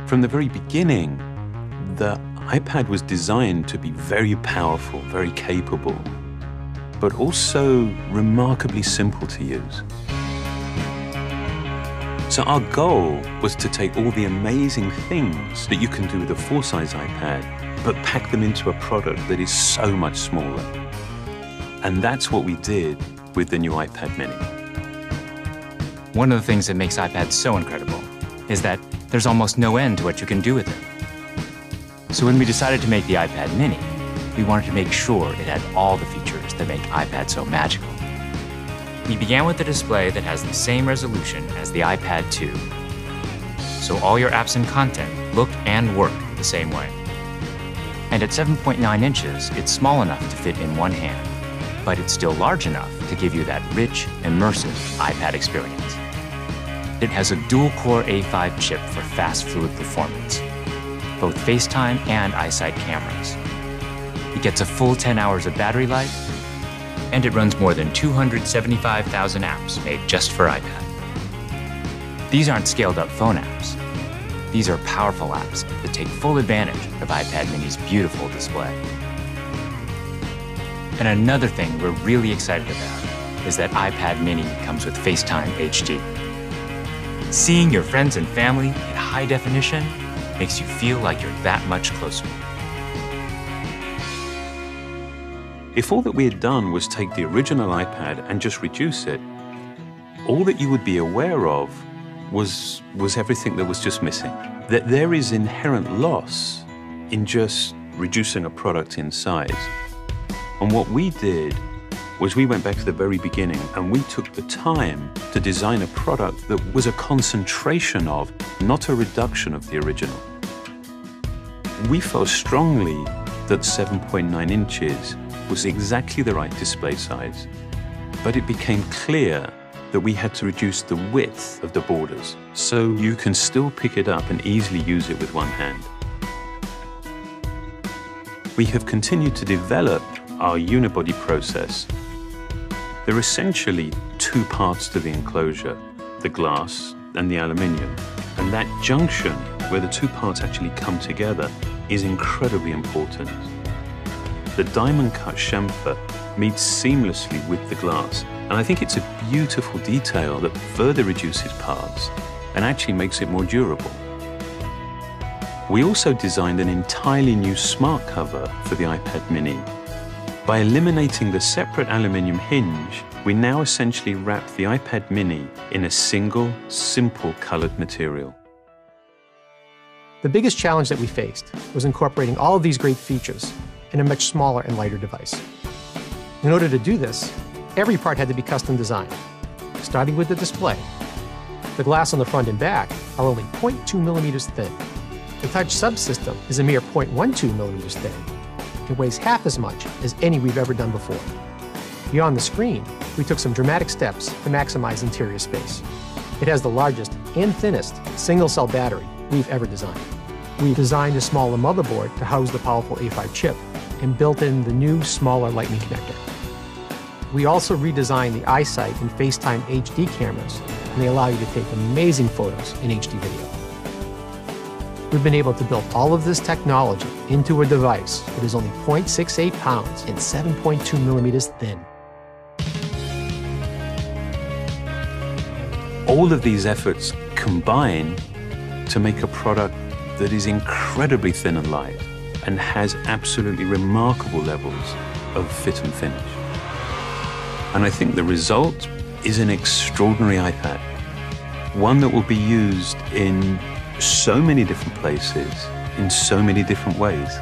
From the very beginning, the iPad was designed to be very powerful, very capable, but also remarkably simple to use. So our goal was to take all the amazing things that you can do with a full-size iPad, but pack them into a product that is so much smaller. And that's what we did with the new iPad mini. One of the things that makes iPads so incredible is that there's almost no end to what you can do with it. So when we decided to make the iPad mini, we wanted to make sure it had all the features that make iPad so magical. We began with a display that has the same resolution as the iPad 2. So all your apps and content look and work the same way. And at 7.9 inches, it's small enough to fit in one hand, but it's still large enough to give you that rich, immersive iPad experience. It has a dual-core A5 chip for fast, fluid performance, both FaceTime and iSight cameras. It gets a full 10 hours of battery life, and it runs more than 275,000 apps made just for iPad. These aren't scaled-up phone apps. These are powerful apps that take full advantage of iPad mini's beautiful display. And another thing we're really excited about is that iPad mini comes with FaceTime HD. Seeing your friends and family in high definition makes you feel like you're that much closer. If all that we had done was take the original iPad and just reduce it, all that you would be aware of was everything that was just missing. That there is inherent loss in just reducing a product in size. And what we did was we went back to the very beginning and we took the time to design a product that was a concentration of, not a reduction of the original. We felt strongly that 7.9 inches was exactly the right display size, but it became clear that we had to reduce the width of the borders so you can still pick it up and easily use it with one hand. We have continued to develop our unibody process. There are essentially two parts to the enclosure, the glass and the aluminium. And that junction, where the two parts actually come together, is incredibly important. The diamond cut chamfer meets seamlessly with the glass. And I think it's a beautiful detail that further reduces parts and actually makes it more durable. We also designed an entirely new smart cover for the iPad mini. By eliminating the separate aluminium hinge, we now essentially wrap the iPad mini in a single, simple colored material. The biggest challenge that we faced was incorporating all of these great features in a much smaller and lighter device. In order to do this, every part had to be custom designed, starting with the display. The glass on the front and back are only 0.2 millimeters thin. The touch subsystem is a mere 0.12 millimeters thin. It weighs half as much as any we've ever done before. Beyond the screen, we took some dramatic steps to maximize interior space. It has the largest and thinnest single-cell battery we've ever designed. We designed a smaller motherboard to house the powerful A5 chip and built in the new, smaller Lightning connector. We also redesigned the iSight and FaceTime HD cameras, and they allow you to take amazing photos in HD video. We've been able to build all of this technology into a device that is only 0.68 pounds and 7.2 millimeters thin. All of these efforts combine to make a product that is incredibly thin and light and has absolutely remarkable levels of fit and finish. And I think the result is an extraordinary iPad, one that will be used in so many different places, in so many different ways.